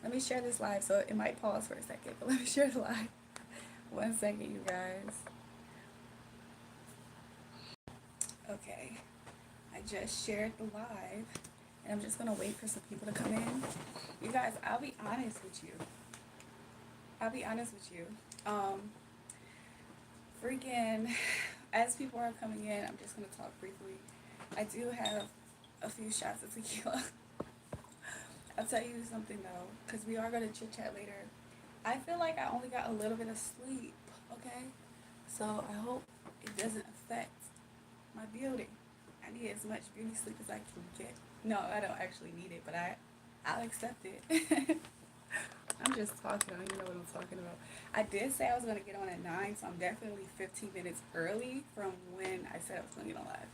Let me share this live, so it might pause for a second, but let me share the live. 1 second, you guys. Okay, I just shared the live, and I'm just gonna wait for some people to come in. You guys, I'll be honest with you. I'll be honest with you. Freaking, as people are coming in, I'm just gonna talk briefly. I do have a few shots of tequila. I'll tell you something though, because we are gonna chit chat later. I feel like I only got a little bit of sleep, okay? So I hope it doesn't affect my beauty. I need as much beauty sleep as I can get. No, I don't actually need it, but I'll accept it. I'm just talking. I don't even know what I'm talking about. I did say I was gonna get on at 9, so I'm definitely 15 minutes early from when I said I was gonna get on live.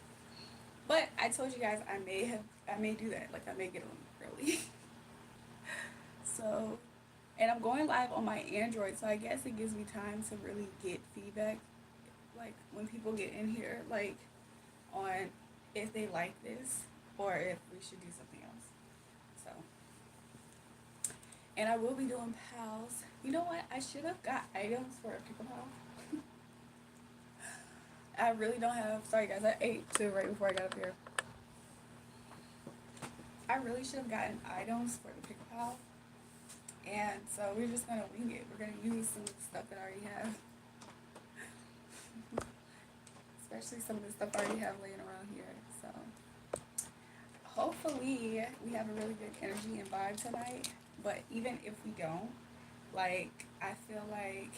But I told you guys I may do that. Like I may get on early. So, and I'm going live on my Android, so I guess it gives me time to really get feedback, like when people get in here, like on if they like this or if we should do something else. So, and I will be doing pals. You know what? I should have got items for a pickle pal. I really don't have. Sorry guys, I ate too right before I got up here. I really should have gotten items for the pickle pal. And so we're just gonna wing it. We're gonna use some of the stuff that I already have. Especially some of the stuff I already have laying around here. So hopefully we have a really good energy and vibe tonight. But even if we don't, like I feel like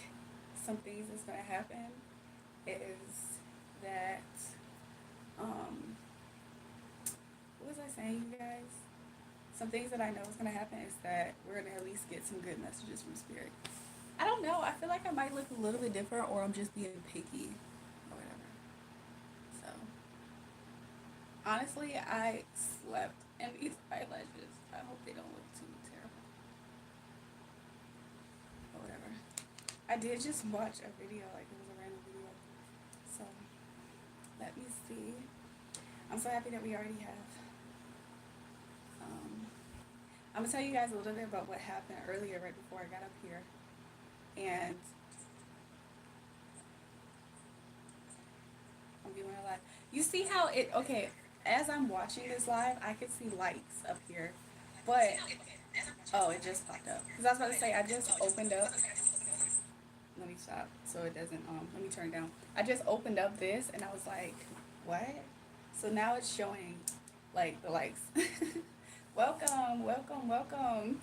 some things that's gonna happen is that what was I saying, you guys? Some things that I know is gonna happen is that we're gonna at least get some good messages from spirit. I don't know. I feel like I might look a little bit different, or I'm just being picky, or whatever. So honestly, I slept, and these eyelashes, I hope they don't look too terrible, or whatever. I did just watch a video, like it was a random video. So let me see. I'm so happy that we already have. I'm gonna tell you guys a little bit about what happened earlier, right before I got up here, and I'm doing a live. You see how it? Okay, as I'm watching this live, I can see lights up here, but oh, it just popped up. Cause I was about to say I just opened up. Let me stop so it doesn't. Let me turn it down. I just opened up this and I was like, what? So now it's showing, like the lights. Welcome, welcome, welcome.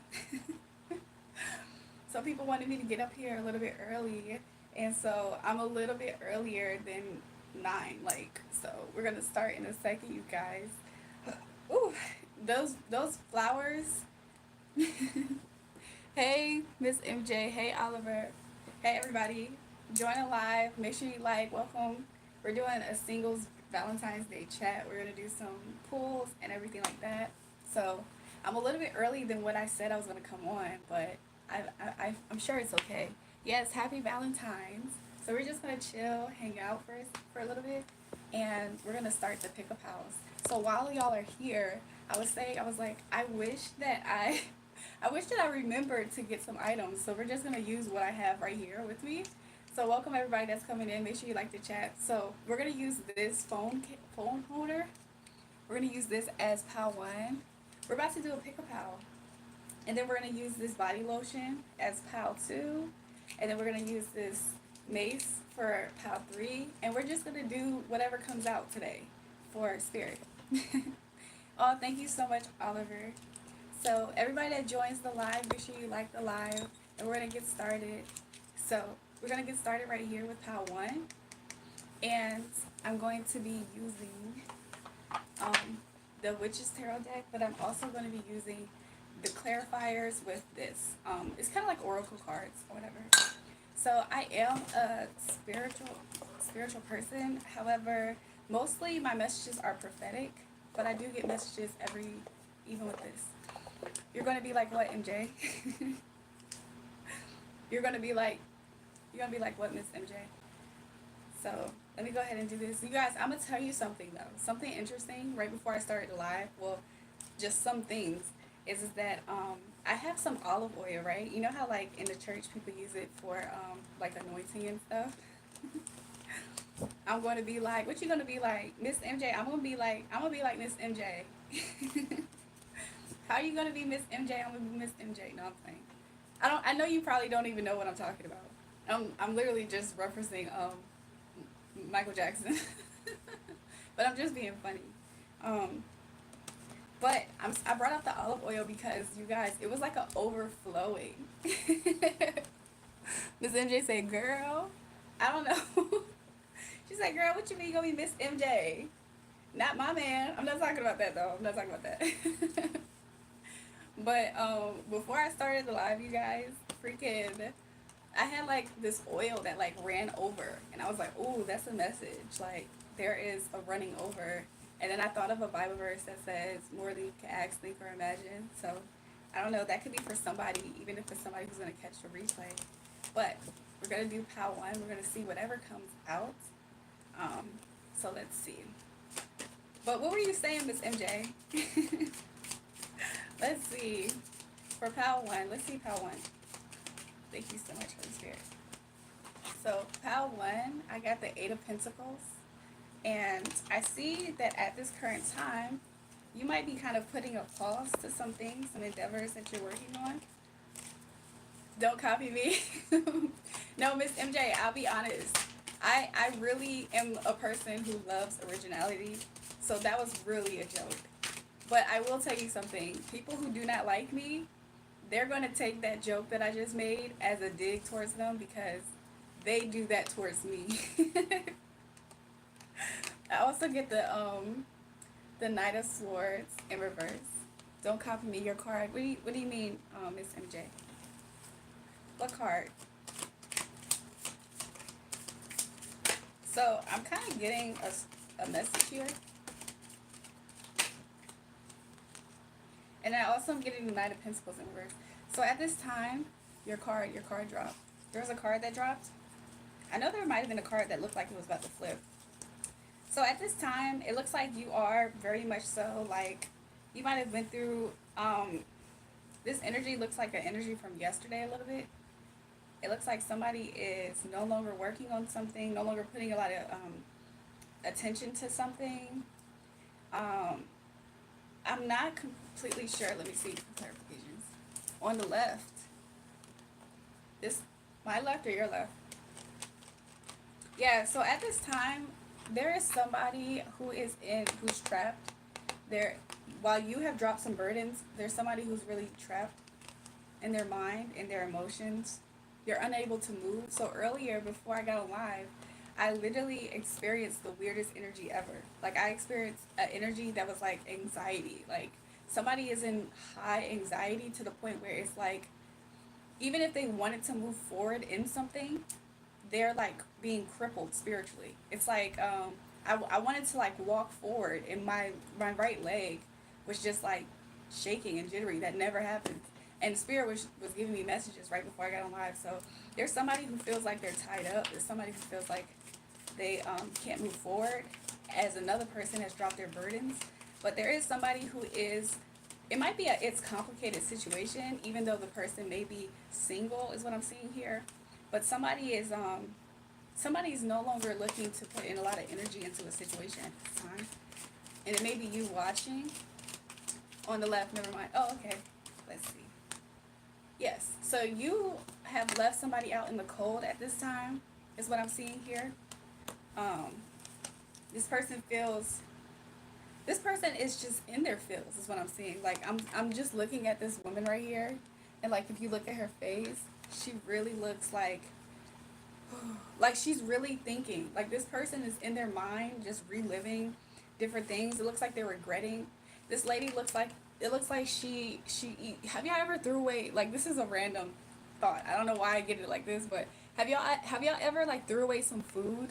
So people wanted me to get up here a little bit early, and so I'm a little bit earlier than 9. Like, so we're gonna start in a second, you guys. Ooh, those flowers. Hey, Miss MJ. Hey, Oliver. Hey, everybody. Join a live. Make sure you like. Welcome. We're doing a singles Valentine's Day chat. We're gonna do some pulls and everything like that. So I'm a little bit early than what I said I was gonna come on, but I'm sure it's okay. Yes, happy Valentine's. So we're just gonna chill, hang out for a little bit, and we're gonna start the pickup house. So while y'all are here, I was saying, I was like, I wish that I wish that I remembered to get some items. So we're just gonna use what I have right here with me. So welcome everybody that's coming in. Make sure you like the chat. So we're gonna use this phone holder. We're gonna use this as pal 1. We're about to do a pick a pal. And then we're going to use this body lotion as pal 2. And then we're going to use this mace for pal 3. And we're just going to do whatever comes out today for spirit. Oh, thank you so much, Oliver. So everybody that joins the live, make sure you like the live. And we're going to get started. So we're going to get started right here with pal 1. And I'm going to be using the Witch's Tarot deck, but I'm also going to be using the clarifiers with this. It's kind of like oracle cards or whatever. So I am a spiritual person. However, mostly my messages are prophetic, but I do get messages even with this. You're going to be like, what, MJ? You're going to be like what, Miss MJ? So let me go ahead and do this. You guys, I'm going to tell you something though. Something interesting right before I started the live. Well, just some things. is that I have some olive oil, right? You know how like in the church people use it for like anointing and stuff. I'm going to be like, what you gonna be like, Miss MJ? I'm gonna be like Miss MJ. How are you gonna be Miss MJ? I'm gonna be Miss MJ. No, I'm playing. I know you probably don't even know what I'm talking about. I'm literally just referencing Michael Jackson, but I'm just being funny. Um, but I brought up the olive oil because you guys, it was like a overflowing. Miss MJ said, "Girl, I don't know." She said, "Girl, what you mean you gonna be Miss MJ? Not my man. I'm not talking about that though. I'm not talking about that." But before I started the live, you guys, freaking, I had like this oil that like ran over, and I was like, "Ooh, that's a message. Like there is a running over." And then I thought of a Bible verse that says, "More than you can ask, think, or imagine." So I don't know. That could be for somebody, even if it's somebody who's gonna catch the replay. But we're gonna do POW 1. We're gonna see whatever comes out. Um, so let's see. But what were you saying, Miss MJ? Let's see. For POW 1, let's see POW 1. Thank you so much, Holy Spirit. So POW 1, I got the 8 of Pentacles. And I see that at this current time, you might be kind of putting a pause to some things, some endeavors that you're working on. Don't copy me. No, Miss MJ, I'll be honest. I really am a person who loves originality. So that was really a joke. But I will tell you something. People who do not like me, they're going to take that joke that I just made as a dig towards them because they do that towards me. I also get the Knight of Swords in reverse. Don't copy me your card. What do you mean, Miss MJ? What card? So I'm kind of getting a message here. And I also am getting the Knight of Pentacles in reverse. So at this time, your card dropped. There was a card that dropped. I know there might have been a card that looked like it was about to flip. So at this time, it looks like you are very much so like, you might have been through, this energy looks like an energy from yesterday a little bit. It looks like somebody is no longer working on something, no longer putting a lot of attention to something. I'm not completely sure. Let me see for clarifications. On the left, this, my left or your left? Yeah, so at this time, there is somebody who's trapped. There, while you have dropped some burdens, there's somebody who's really trapped in their mind, in their emotions. You're unable to move. So earlier, before I got on live, I literally experienced the weirdest energy ever. Like I experienced an energy that was like anxiety. Like somebody is in high anxiety to the point where it's like, even if they wanted to move forward in something, they're like being crippled spiritually. It's like I wanted to like walk forward and my right leg was just like shaking and jittery. That never happens. And Spirit was giving me messages right before I got on live. So there's somebody who feels like they're tied up. There's somebody who feels like they can't move forward as another person has dropped their burdens. But there is somebody who is, it might be it's complicated situation, even though the person may be single is what I'm seeing here. But somebody's no longer looking to put in a lot of energy into a situation at this time. And it may be you watching. On the left, never mind. Oh, okay. Let's see. Yes. So you have left somebody out in the cold at this time, is what I'm seeing here. This person is just in their feels, is what I'm seeing. Like I'm just looking at this woman right here, and like if you look at her face, she really looks like she's really thinking. Like this person is in their mind just reliving different things. It looks like they're regretting. This lady looks like she have y'all ever threw away, like this is a random thought. I don't know why I get it like this, but have y'all ever like threw away some food?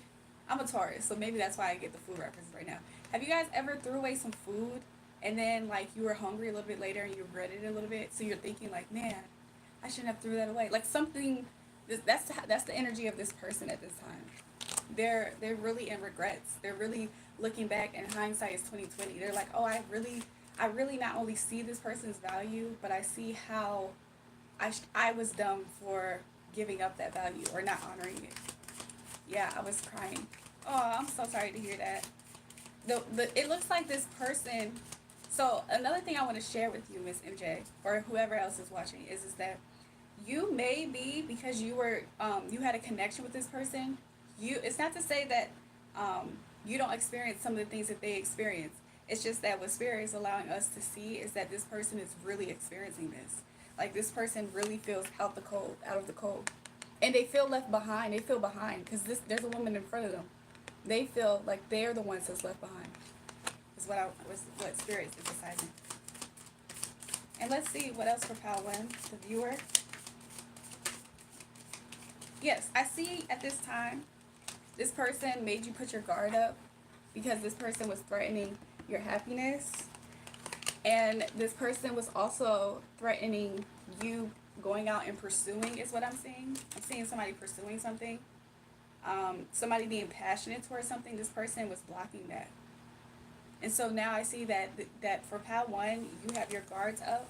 I'm a Taurus, so maybe that's why I get the food references right now. Have you guys ever threw away some food and then like you were hungry a little bit later and you regretted it a little bit, so you're thinking like, man, I shouldn't have threw that away. Like something, that's the energy of this person at this time. They're really in regrets. They're really looking back, and hindsight is 20/20. They're like, oh, I I really not only see this person's value, but I see how I was dumb for giving up that value or not honoring it. Yeah, I was crying. Oh, I'm so sorry to hear that. It looks like this person. So another thing I want to share with you, Miss MJ, or whoever else is watching, is that you may be, because you were you had a connection with this person. It's not to say that you don't experience some of the things that they experience. It's just that what Spirit is allowing us to see is that this person is really experiencing this. Like, this person really feels out of the cold, and they feel left behind. They feel behind because there's a woman in front of them. They feel like they're the ones that's left behind. Is what Spirit is deciding. And let's see what else for Pal 1, the viewer. Yes, I see at this time, this person made you put your guard up because this person was threatening your happiness. And this person was also threatening you going out and pursuing, is what I'm seeing. I'm seeing somebody pursuing something. Somebody being passionate towards something. This person was blocking that. And so now I see that for Pal 1, you have your guards up.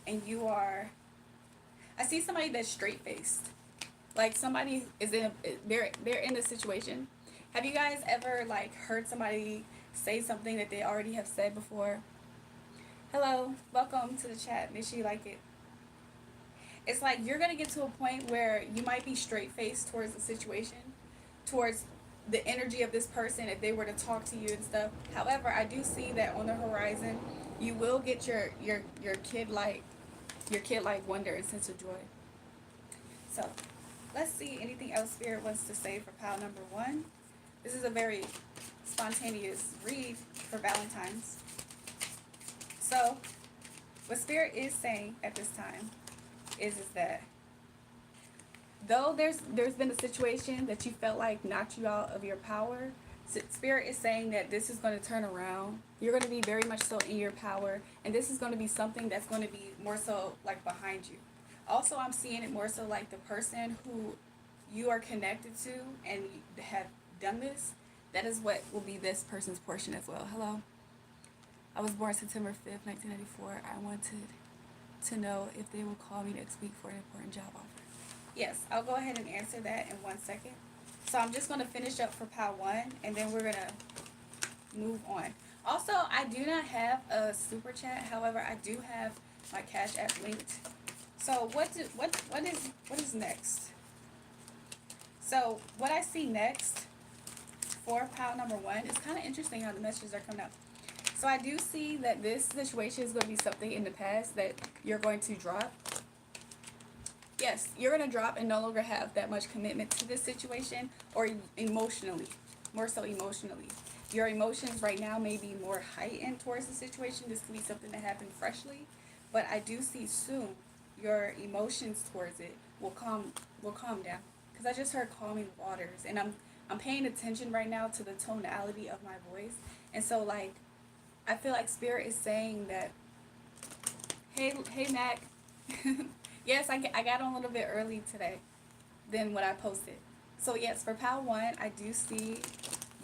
And you are... I see somebody that's straight-faced. Like, somebody is they're in a situation. Have you guys ever, like, heard somebody say something that they already have said before? Hello, welcome to the chat. Make sure you like it. It's like you're going to get to a point where you might be straight-faced towards the situation, towards the energy of this person if they were to talk to you and stuff. However, I do see that on the horizon, you will get your kid-like wonder and sense of joy. So, let's see anything else Spirit wants to say for Pal number 1. This is a very spontaneous read for Valentine's. So, what Spirit is saying at this time is that though there's been a situation that you felt like knocked you out of your power, Spirit is saying that this is going to turn around. You're going to be very much so in your power, and this is going to be something that's going to be more so like behind you. Also, I'm seeing it more so like the person who you are connected to and have done this, that is what will be this person's portion as well. Hello. I was born September 5th, 1994. I wanted to know if they will call me next week for an important job offer. Yes, I'll go ahead and answer that in 1 second. So I'm just going to finish up for Pal 1, and then we're going to move on. Also, I do not have a super chat. However, I do have my Cash App linked. So what is next? So what I see next for Pal number 1 is kind of interesting how the messages are coming up. So I do see that this situation is going to be something in the past that you're going to drop. Yes, you're going to drop and no longer have that much commitment to this situation, or emotionally, more so emotionally. Your emotions right now may be more heightened towards the situation. This could be something that happened freshly, but I do see soon your emotions towards it will calm down. Because I just heard calming waters, and I'm paying attention right now to the tonality of my voice. And so, like, I feel like Spirit is saying that, hey Mac, yes, I got on a little bit early today than what I posted. So yes, for Pal 1, I do see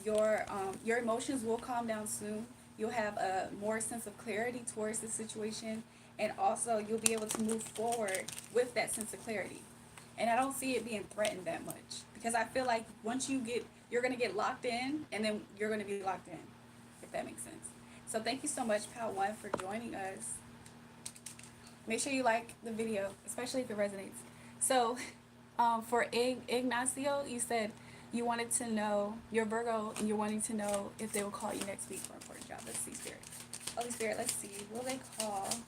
your emotions will calm down soon. You'll have a more sense of clarity towards the situation, and also you'll be able to move forward with that sense of clarity. And I don't see it being threatened that much, because I feel like once you're going to get locked in, and then you're going to be locked in, if that makes sense. So thank you so much, Pal 1, for joining us. Make sure you like the video, especially if it resonates. So for Ignacio, you said you wanted to know, you're Virgo, and you're wanting to know if they will call you next week for an important job. Let's see, Spirit. Holy Spirit, let's see. Will they call him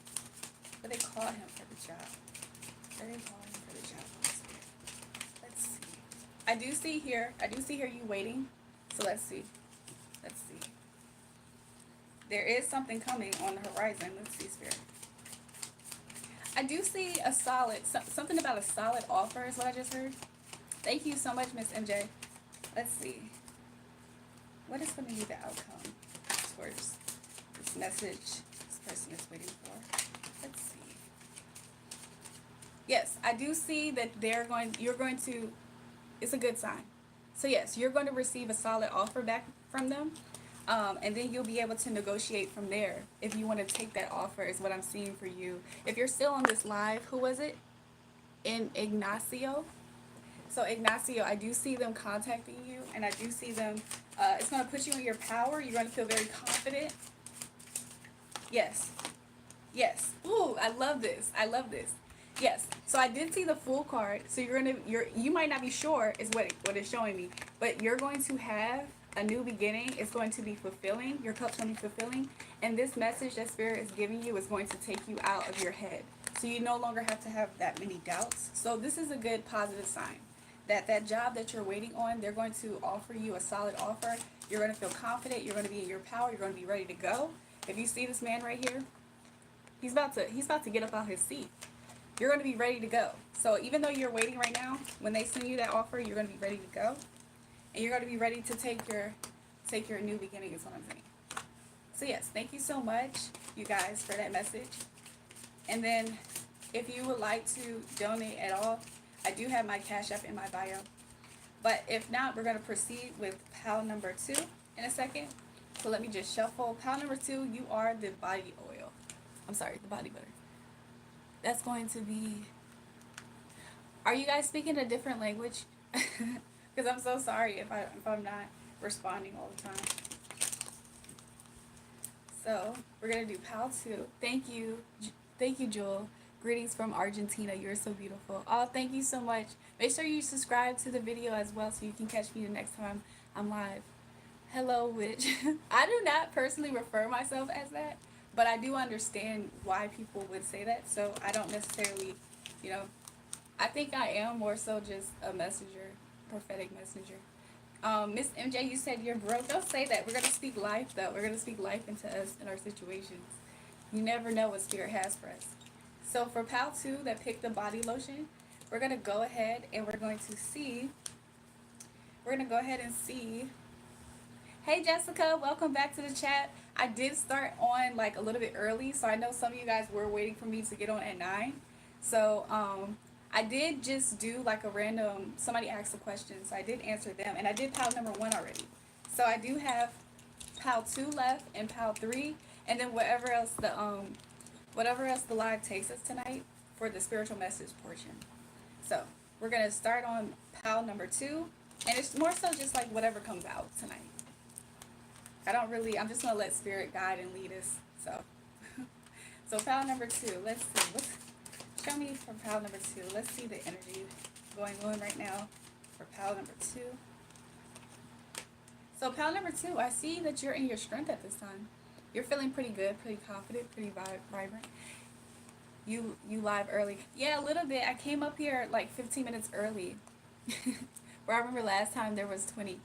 for the job? Will they call him for the job, Holy Spirit? Let's see. I do see here you waiting. So let's see. There is something coming on the horizon. Let's see, Spirit. I do see a something about a solid offer is what I just heard. Thank you so much, Miss MJ. Let's see. What is going to be the outcome towards this message this person is waiting for? Let's see. Yes, I do see that it's a good sign. So yes, you're going to receive a solid offer back from them. And then you'll be able to negotiate from there if you want to take that offer, is what I'm seeing for you. If you're still on this live, who was it? In Ignacio. So Ignacio, I do see them contacting you, and I do see them, it's going to put you in your power. You're going to feel very confident. Yes. Yes. Ooh, I love this. I love this. Yes. So I did see the Fool card. So you might not be sure is what it's showing me, but you're going to have a new beginning. It's going to be fulfilling. Your cup's going to be fulfilling, and this message that Spirit is giving you is going to take you out of your head. So you no longer have to have that many doubts. So this is a good positive sign that that job that you're waiting on, they're going to offer you a solid offer. You're going to feel confident. You're going to be in your power. You're going to be ready to go. If you see this man right here, he's about to get up out his seat. You're going to be ready to go. So even though you're waiting right now, when they send you that offer, you're going to be ready to go, and you're going to be ready to take your new beginning. Is what I'm saying. So yes, thank you so much, you guys, for that message. And then, if you would like to donate at all, I do have my Cash App in my bio. But if not, we're going to proceed with pile number 2 in a second. So let me just shuffle. Pile number 2, you are the body oil. I'm sorry, the body butter. That's going to be... Are you guys speaking a different language? Because I'm so sorry if I'm not responding all the time. So we're going to do pile 2. Thank you. Thank you, Jewel. Greetings from Argentina. You're so beautiful. Oh, thank you so much. Make sure you subscribe to the video as well so you can catch me the next time I'm live. Hello, witch. I do not personally refer myself as that, but I do understand why people would say that. So I don't necessarily, I think I am more so just a messenger, prophetic messenger. Miss MJ, you said you're broke. Don't say that. We're going to speak life, though. We're going to speak life into us and our situations. You never know what Spirit has for us. So for pile 2 that picked the body lotion, we're going to go ahead and we're going to see. Hey, Jessica, welcome back to the chat. I did start on like a little bit early, so I know some of you guys were waiting for me to get on at 9. So I did just do like a random, somebody asked a question, so I did answer them, and I did pile number 1 already. So I do have pile 2 left and pile 3, and then whatever else the live takes us tonight for the spiritual message portion. So we're gonna start on pile number 2, and it's more so just like whatever comes out tonight. I'm just gonna let Spirit guide and lead us. So pile number 2, let's see. Show me for pile number 2. Let's see the energy going on right now for pile number 2. So pile number 2, I see that you're in your strength at this time. You're feeling pretty good, pretty confident, pretty vibrant. You live early. Yeah, a little bit. I came up here like 15 minutes early. Where I remember last time there was 20.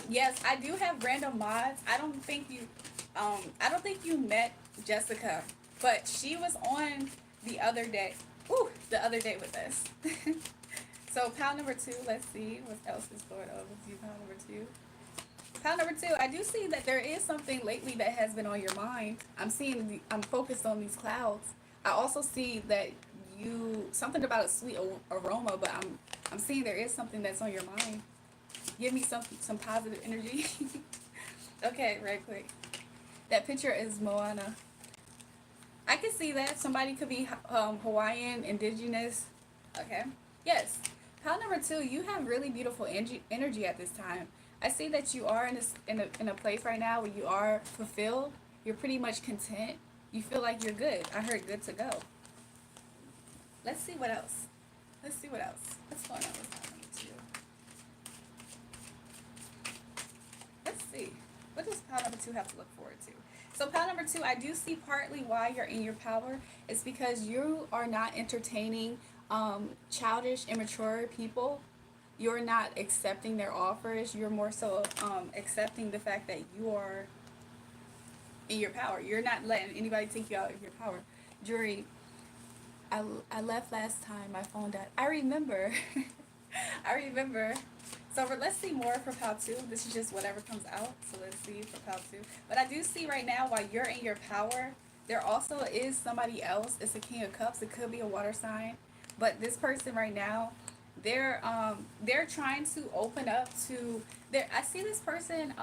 Yes, I do have random mods. I don't think you met Jessica, but she was on the other day. The other day with us. So pile number 2, let's see what else is going on with you. Pile number 2. Pile number 2, I do see that there is something lately that has been on your mind. I'm focused on these clouds. I also see that something about a sweet aroma, but I'm seeing there is something that's on your mind. Give me some positive energy. Okay, right quick. That picture is Moana. I can see that. Somebody could be Hawaiian, indigenous. Okay. Yes. Pile number 2, you have really beautiful energy at this time. I see that you are in a place right now where you are fulfilled. You're pretty much content. You feel like you're good. I heard good to go. Let's see what else. What's going on with pile number 2? Let's see. What does pile number 2 have to look forward to? So pile number 2, I do see partly why you're in your power. It's because you are not entertaining childish, immature people. You're not accepting their offers. You're more so accepting the fact that you are in your power. You're not letting anybody take you out of your power. Jury, I left last time. My phone died. I remember. I remember. So let's see more for pile 2. This is just whatever comes out. So let's see for pile 2. But I do see right now while you're in your power, there also is somebody else. It's a King of Cups. It could be a water sign. But this person right now, they're trying to open up to I see this person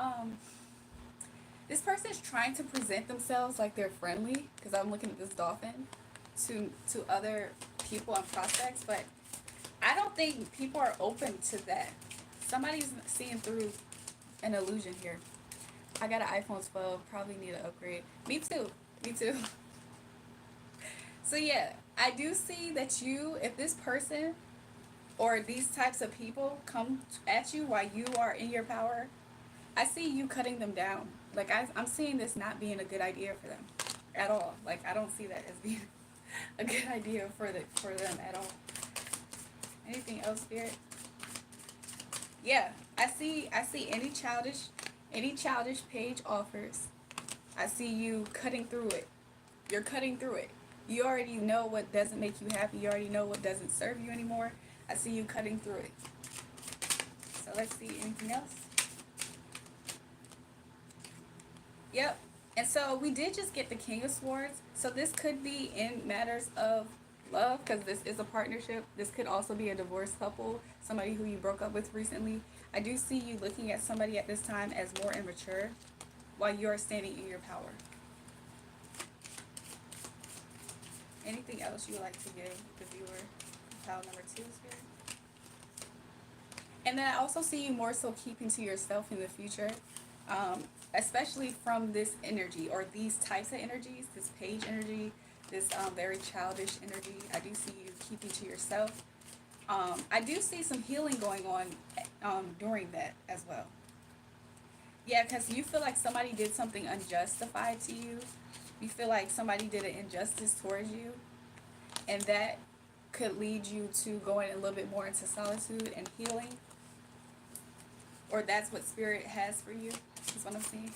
This person's trying to present themselves like they're friendly, because I'm looking at this dolphin, to other people and prospects, but I don't think people are open to that. Somebody's seeing through an illusion here. I got an iPhone 12, probably need an upgrade. Me too. Me too. So yeah, I do see that you, if this person or these types of people come at you while you are in your power, I see you cutting them down. Like I'm seeing this not being a good idea for them at all. Like I don't see that as being a good idea for them at all. Anything else, Spirit? Yeah, I see any childish page offers. I see you cutting through it. You're cutting through it. You already know what doesn't make you happy. You already know what doesn't serve you anymore. I see you cutting through it. So let's see, anything else? Yep. And so we did just get the King of Swords. So this could be in matters of love, because this is a partnership. This could also be a divorced couple, somebody who you broke up with recently. I do see you looking at somebody at this time as more immature while you're standing in your power. Anything else you would like to give the viewer? Pile number 2 is here. And then I also see you more so keeping to yourself in the future, especially from this energy or these types of energies, this page energy, this very childish energy. I do see you keeping to yourself. I do see some healing going on during that as well. Yeah, because you feel like somebody did something unjustified to you. You feel like somebody did an injustice towards you, and that could lead you to going a little bit more into solitude and healing. Or that's what Spirit has for you, is what I'm seeing.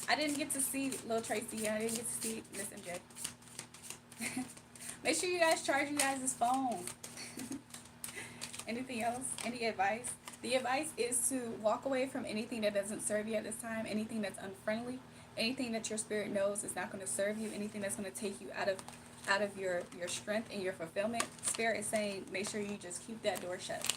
I didn't get to see Lil Tracy, and I didn't get to see Miss MJ. Make sure you guys charge you guys' phone. Anything else? Any advice? The advice is to walk away from anything that doesn't serve you at this time, anything that's unfriendly, anything that your spirit knows is not going to serve you, anything that's going to take you out of your strength and your fulfillment. Spirit is saying make sure you just keep that door shut,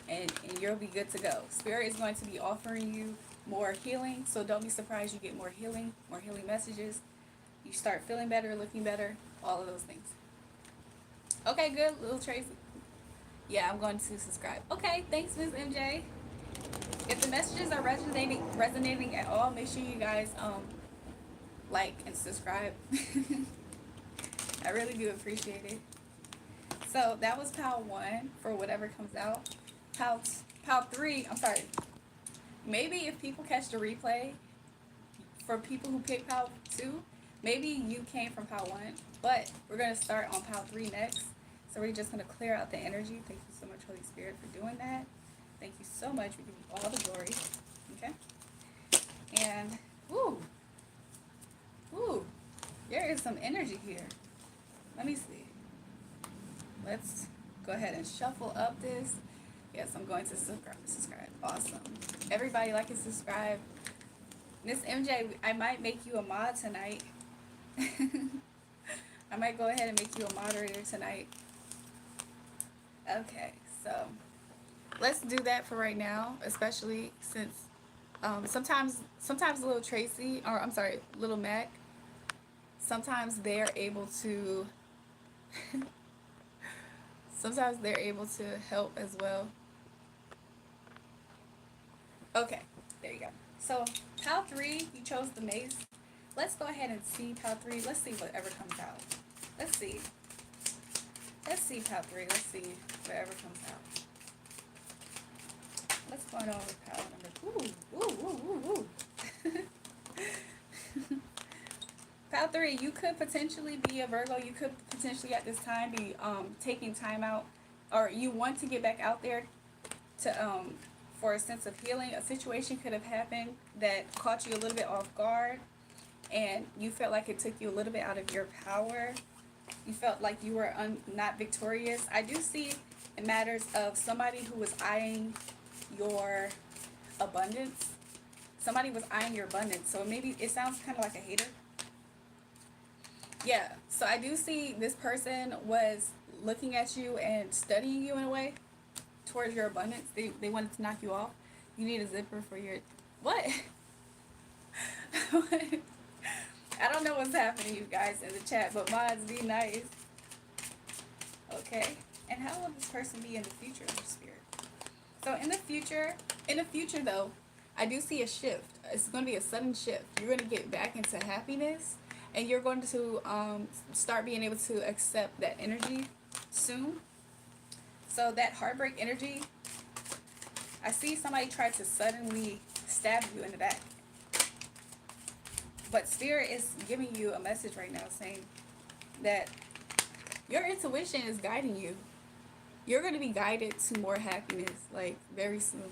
and you'll be good to go. Spirit is going to be offering you more healing, so don't be surprised you get more healing messages. You start feeling better, looking better, all of those things. Okay, good, Little Tracy. Yeah, I'm going to subscribe. Okay, thanks, Ms. MJ. If the messages are resonating at all, make sure you guys like and subscribe. I really do appreciate it. So that was pile 1 for whatever comes out. Pile 3, I'm sorry. Maybe if people catch the replay, for people who pick pile 2, maybe you came from pile 1, but we're going to start on pile 3 next. So we're just going to clear out the energy. Thank you so much, Holy Spirit, for doing that. Thank you so much. We give you all the glory. Okay? And, woo, there is some energy here. Let me see. Let's go ahead and shuffle up this. Yes, I'm going to subscribe. Awesome. Everybody like and subscribe. Miss MJ, I might make you a mod tonight. I might go ahead and make you a moderator tonight. Okay, so let's do that for right now, especially since sometimes Little Tracy, or I'm sorry, Little Mac, sometimes they're able to help as well. Okay, there you go. So pile 3, you chose the mace. Let's go ahead and see pile 3. Let's see whatever comes out. Let's see pile 3. Let's see whatever comes out. What's going on with pile number 2? Pile 3, you could potentially be a Virgo. You could potentially at this time be taking time out, or you want to get back out there to for a sense of healing. A situation could have happened that caught you a little bit off guard, and you felt like it took you a little bit out of your power. You felt like you were not victorious. I do see in matters of somebody who was eyeing your abundance. Somebody was eyeing your abundance. So maybe it sounds kind of like a hater. Yeah. So I do see this person was looking at you and studying you in a way towards your abundance. They wanted to knock you off. You need a zipper for your... What? I don't know what's happening, you guys, in the chat, but mods, be nice. Okay. And how will this person be in the future of your spirit? So in the future though, I do see a shift. It's going to be a sudden shift. You're going to get back into happiness, and you're going to start being able to accept that energy soon. So that heartbreak energy, I see somebody try to suddenly stab you in the back. But Spirit is giving you a message right now saying that your intuition is guiding you. You're going to be guided to more happiness, like, very soon.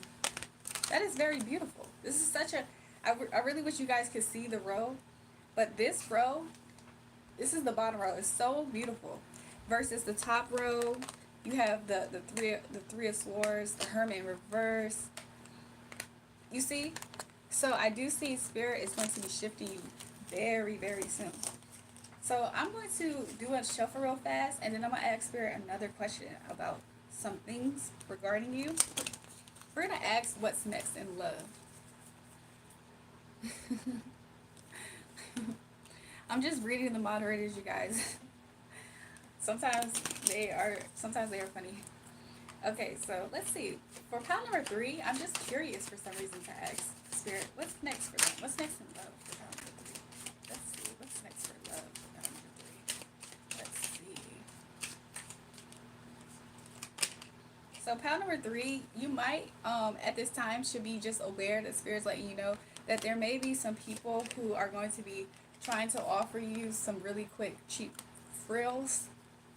That is very beautiful. This is such a... I really wish you guys could see the row. But this row, this is the bottom row. It's so beautiful. Versus the top row, you have the three of swords, the hermit in reverse. You see? So I do see Spirit is going to be shifting you very, very soon. So I'm going to do a shuffle real fast, and then I'm going to ask Spirit another question about some things regarding you. We're going to ask what's next in love. I'm just reading the moderators, you guys. Sometimes they are funny. Okay, so let's see. For pile number 3, I'm just curious for some reason to ask Spirit, what's next for them? What's next in love for pile number 3? Let's see. What's next for love for pile number 3? Let's see. So pile number 3, you might at this time should be just aware that Spirit's letting you know that there may be some people who are going to be trying to offer you some really quick, cheap frills.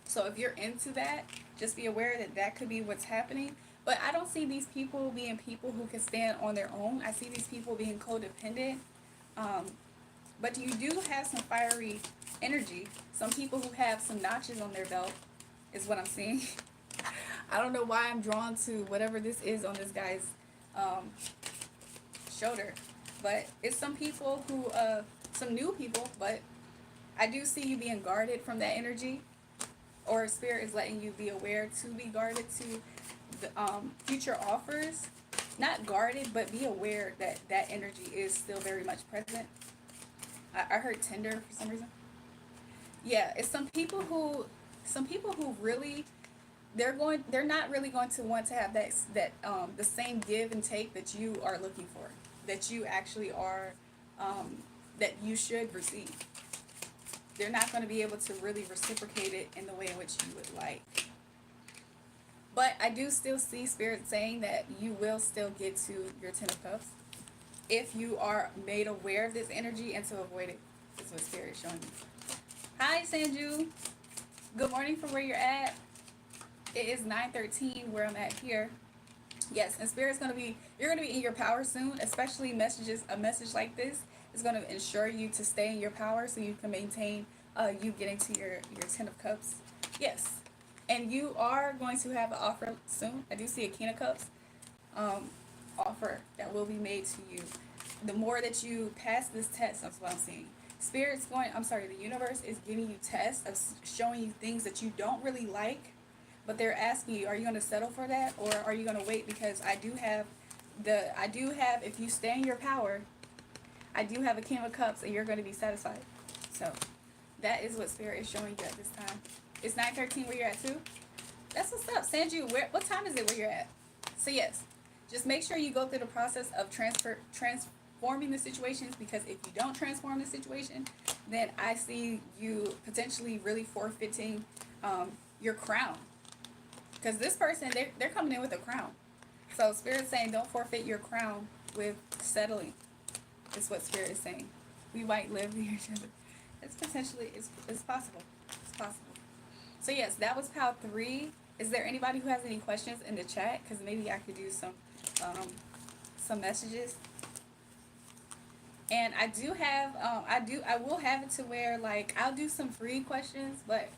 So if you're into that, just be aware that that could be what's happening. But I don't see these people being people who can stand on their own. I see these people being codependent. But you do have some fiery energy. Some people who have some notches on their belt is what I'm seeing. I don't know why I'm drawn to whatever this is on this guy's shoulder. But it's some people who, some new people, but I do see you being guarded from that energy. Or Spirit is letting you be aware to be guarded to the future offers. Not guarded, but be aware that that energy is still very much present. I heard tender for some reason. Yeah, it's some people who really, they're not really going to want to have that the same give and take that you are looking for, that you actually are, that you should receive. They're not going to be able to really reciprocate it in the way in which you would like. But I do still see Spirit saying that you will still get to your 10 of Cups if you are made aware of this energy and to avoid it. That's what Spirit is showing you. Hi, Sanju. Good morning from where you're at. It is 9:13 where I'm at here. Yes, and Spirit's going to be, you're going to be in your power soon, especially a message like this is going to ensure you to stay in your power so you can maintain you getting to your 10 of Cups. Yes, and you are going to have an offer soon. I do see a King of Cups offer that will be made to you. The more that you pass this test, that's what I'm seeing. The universe is giving you tests of showing you things that you don't really like, but they're asking you, are you going to settle for that, or are you going to wait? Because I do have, if you stay in your power, I do have a King of Cups, and you're going to be satisfied. So that is what Spirit is showing you at this time. It's 9:13 where you're at too. That's what's up, Sanju. What time is it where you're at? So yes, just make sure you go through the process of transforming the situations, because if you don't transform the situation, then I see you potentially really forfeiting your crown. Because this person, they're coming in with a crown. So Spirit's saying don't forfeit your crown with settling. Is what Spirit is saying. We might live near each other. It's potentially, it's possible. It's possible. So yes, that was pile 3. Is there anybody who has any questions in the chat? Because maybe I could do some messages. And I do have, I will have it to where, like, I'll do some free questions, but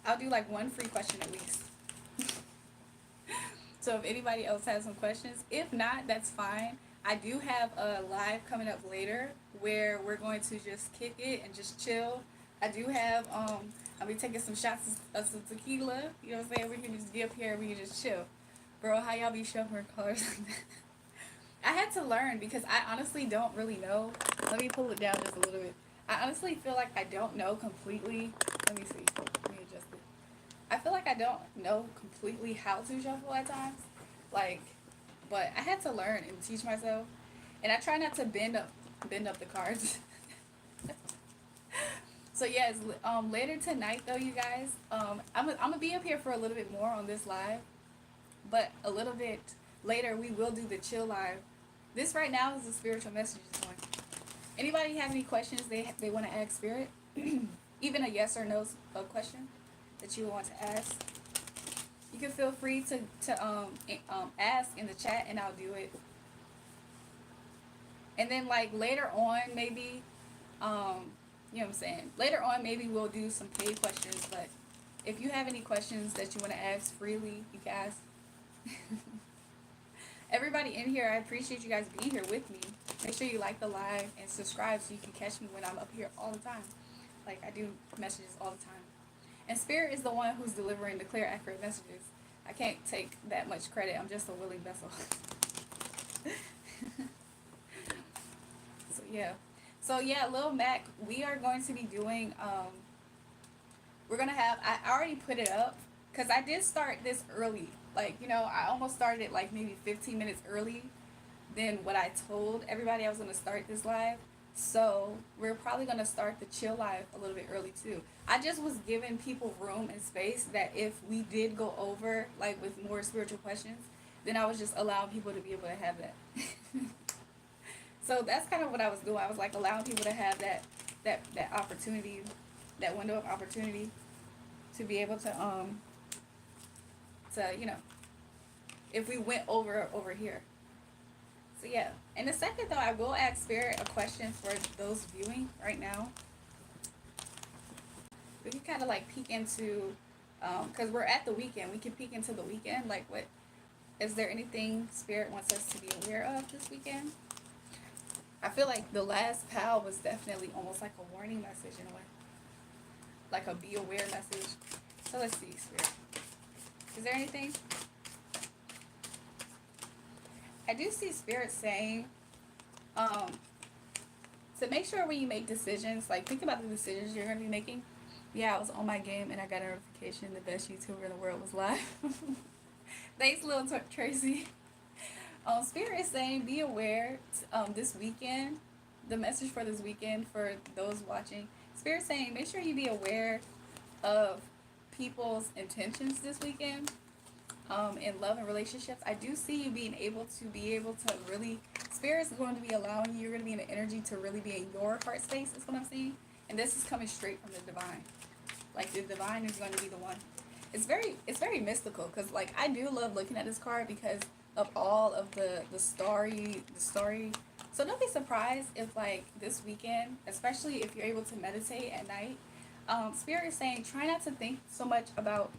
I'll do like one free question at least. So if anybody else has some questions, if not, that's fine. I do have a live coming up later where we're going to just kick it and just chill. I do have, I'll be taking some shots of some tequila. You know what I'm saying? We can just be up here and we can just chill. Bro, how y'all be shuffling colors like that? I had to learn because I honestly don't really know. Let me pull it down just a little bit. I honestly feel like I don't know completely. Let me see. Let me adjust it. I feel like I don't know completely how to shuffle at times. Like, but I had to learn and teach myself. And I try not to bend up the cards. So yes, later tonight though, you guys, I'm gonna be up here for a little bit more on this live, but a little bit later we will do the chill live. This right now is the spiritual messages one. Anybody have any questions they want to ask Spirit? Even a yes or no question that you want to ask. You can feel free to ask in the chat and I'll do it. And then like later on maybe you know what I'm saying? Later on maybe we'll do some paid questions, but if you have any questions that you want to ask freely, you can ask. Everybody in here, I appreciate you guys being here with me. Make sure you like the live and subscribe so you can catch me when I'm up here all the time. Like I do messages all the time. And Spirit is the one who's delivering the clear, accurate messages. I can't take that much credit. I'm just a willing vessel. So yeah, Lil Mac, we are going to be doing we're gonna have I already put it up because I did start this early. Like, you know, I almost started it like maybe 15 minutes early than what I told everybody I was gonna start this live. So we're probably gonna start the chill live a little bit early too. I just was giving people room and space that if we did go over like with more spiritual questions, then I was just allowing people to be able to have that. So that's kind of what I was doing. I was like allowing people to have that opportunity, that window of opportunity to be able to you know, if we went over here. So yeah. In a second though, I will ask Spirit a question for those viewing right now. We can kind of like peek into because we're at the weekend. We can peek into the weekend. Like, what is there anything Spirit wants us to be aware of this weekend? I feel like the last PAL was definitely almost like a warning message in a way. Like a be aware message. So let's see, Spirit. Is there anything? I do see Spirit saying, to make sure when you make decisions, like think about the decisions you're going to be making. Yeah, I was on my game and I got a notification the best YouTuber in the world was live. Thanks, little Tracy. Spirit is saying, be aware this weekend, the message for this weekend for those watching. Spirit saying, make sure you be aware of people's intentions this weekend in love and relationships. I do see you being able to really, Spirit is going to be allowing you, you're going to be in the energy to really be in your heart space, is what I'm seeing. And this is coming straight from the divine. Like the divine is going to be the one. It's very mystical because like I do love looking at this card because of all of the story. So don't be surprised if like this weekend, especially if you're able to meditate at night, Spirit is saying try not to think so much about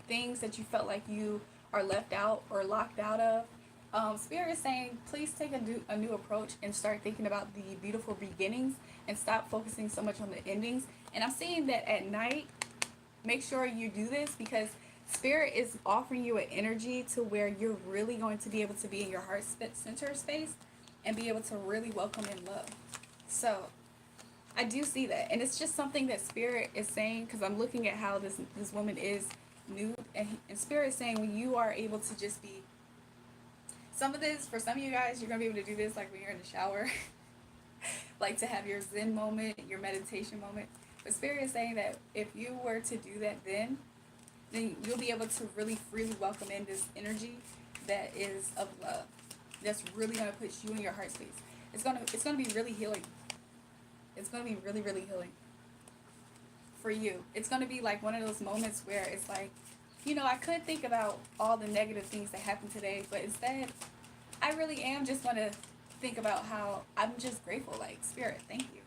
things that you felt like you are left out or locked out of. Spirit is saying please take a new approach and start thinking about the beautiful beginnings and stop focusing so much on the endings. And I'm seeing that at night, make sure you do this because Spirit is offering you an energy to where you're really going to be able to be in your heart center space and be able to really welcome in love. So I do see that. And it's just something that Spirit is saying because I'm looking at how this woman is nude. And Spirit is saying when you are able to just be, some of this, for some of you guys, you're going to be able to do this like when you're in the shower. Like to have your Zen moment, your meditation moment. But Spirit is saying that if you were to do that then you'll be able to really freely welcome in this energy that is of love. That's really gonna put you in your heart space. It's gonna be really healing. It's gonna be really, really healing for you. It's gonna be like one of those moments where it's like, you know, I could think about all the negative things that happened today, but instead I really am just gonna think about how I'm just grateful. Like, Spirit, thank you.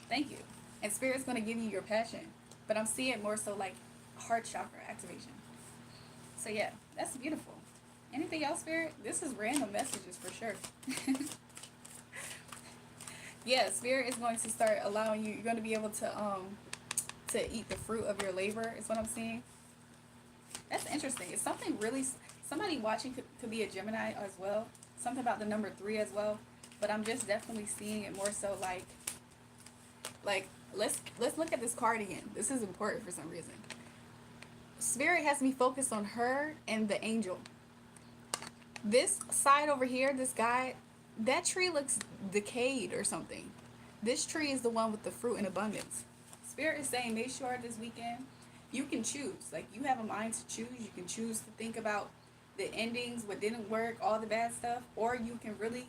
Thank you. And Spirit's gonna give you your passion. But I'm seeing more so like heart chakra activation. So yeah, that's beautiful. Anything else, Spirit? This is random messages for sure. Yeah, Spirit is going to start allowing you, you're going to be able to eat the fruit of your labor is what I'm seeing. That's interesting. It's something really, somebody watching could be a Gemini as well. something about the number 3 as well. But I'm just definitely seeing it more so like let's look at this card again. This is important for some reason. Spirit has me focused on her and the angel. This side over here, this guy, that tree looks decayed or something. This tree is the one with the fruit in abundance. Spirit is saying make sure this weekend you can choose. Like, you have a mind to choose. You can choose to think about the endings, what didn't work, all the bad stuff, or you can really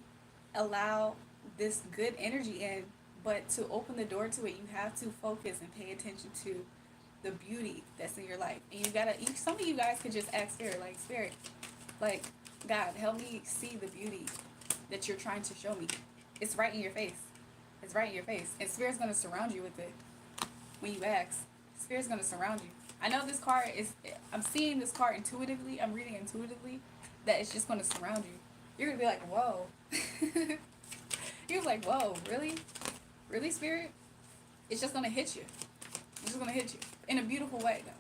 allow this good energy in. But to open the door to it, you have to focus and pay attention to the beauty that's in your life. And you gotta, some of you guys could just ask Spirit, like, Spirit, like, God, help me see the beauty that you're trying to show me. It's right in your face. It's right in your face. And Spirit's going to surround you with it when you ask. Spirit's going to surround you. I know this card is, I'm seeing this card intuitively. I'm reading intuitively that it's just going to surround you. You're going to be like, whoa. You're like, whoa, really? Really, Spirit? It's just going to hit you. It's just going to hit you. In a beautiful way, though.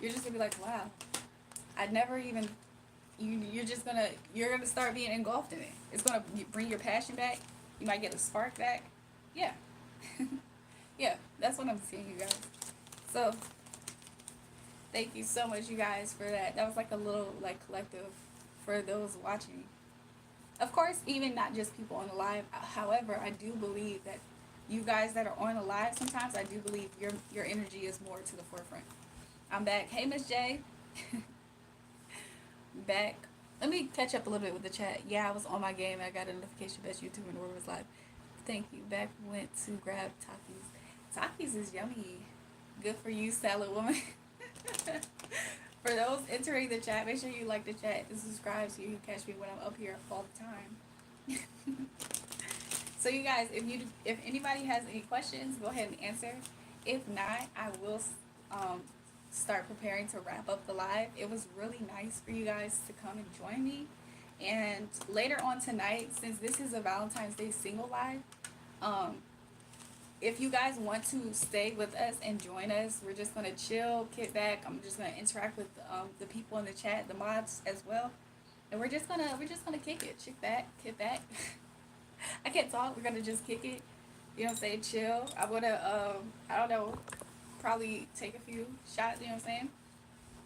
You're just going to be like, wow. I'd never even... You're gonna start being engulfed in it. It's gonna bring your passion back. You might get a spark back. Yeah. Yeah, that's what I'm seeing, you guys. So thank you so much, you guys, for that. That was like a little like collective for those watching. Of course, even not just people on the live. However, I do believe that you guys that are on the live, sometimes I do believe your energy is more to the forefront. I'm back. Hey, Miss J. Back. Let me catch up a little bit with the chat. Yeah, I was on my game. I got a notification best YouTube and Word was live. Thank you. Back went to grab Takis. Takis is yummy. Good for you, salad woman. For those entering the chat, make sure you like the chat and subscribe so you can catch me when I'm up here all the time. So you guys, if anybody has any questions, go ahead and answer. If not, I will start preparing to wrap up the live. It was really nice for you guys to come and join me. And later on tonight, since this is a Valentine's Day single live, if you guys want to stay with us and join us, we're just gonna chill, kick back. I'm just gonna interact with the people in the chat, the mods as well, and we're just gonna kick it, kick back. I can't talk. We're gonna just kick it. You know what I'm saying? Chill. I'm gonna I don't know, probably take a few shots, you know what I'm saying?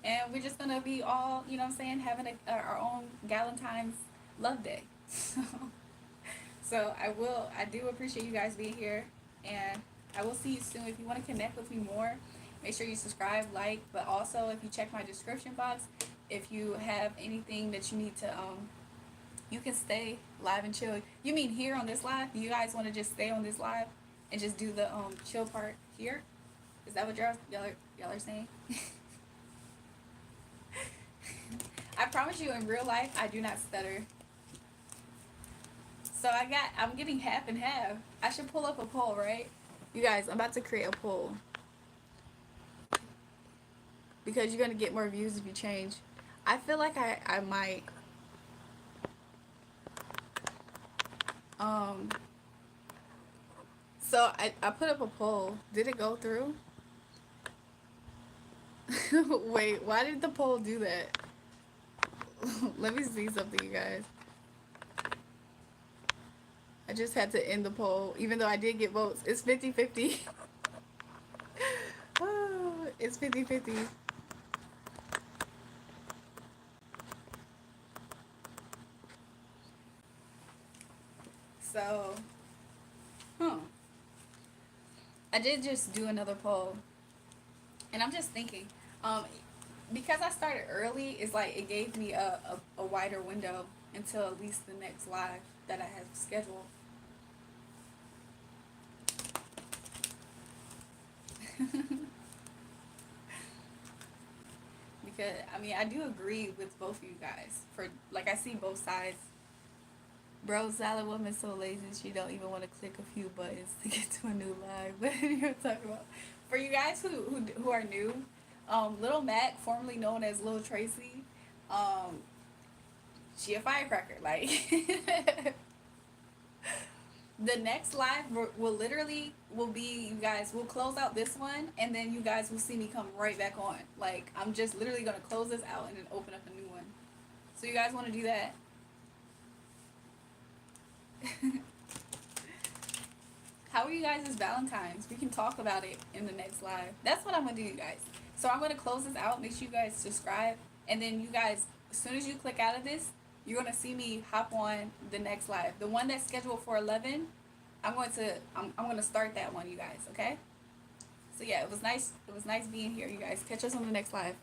And we're just gonna be all, you know what I'm saying, having our own Galentine's love day. So I do appreciate you guys being here, and I will see you soon. If you want to connect with me more, make sure you subscribe, like, but also if you check my description box, if you have anything that you need to you can stay live and chill. You mean here on this live? Do you guys want to just stay on this live and just do the chill part here? Is that what y'all are saying? I promise you, in real life, I do not stutter. So I'm getting half and half. I should pull up a poll, right? You guys, I'm about to create a poll. Because you're going to get more views if you change. I feel like I might. So I put up a poll. Did it go through? Wait, why did the poll do that? Let me see something, you guys. I just had to end the poll, even though I did get votes. It's 50-50. Oh, it's 50-50. So, I did just do another poll. And I'm just thinking, because I started early, it's like it gave me a wider window until at least the next live that I have scheduled. Because, I mean, I do agree with both of you guys. I see both sides. Bro, salad woman so lazy she don't even want to click a few buttons to get to a new live. What are you talking about? For you guys who are new, Little Mac, formerly known as Lil Tracy, she a firecracker. Like, the next live will be, you guys, we'll close out this one, and then you guys will see me come right back on. Like, I'm just literally going to close this out and then open up a new one. So you guys want to do that? How are you guys as Valentine's? We can talk about it in the next live. That's what I'm gonna do, you guys. So I'm gonna close this out. Make sure you guys subscribe, and then you guys, as soon as you click out of this, you're gonna see me hop on the next live. The one that's scheduled for 11. I'm gonna start that one, you guys. Okay. So yeah, it was nice. It was nice being here, you guys. Catch us on the next live.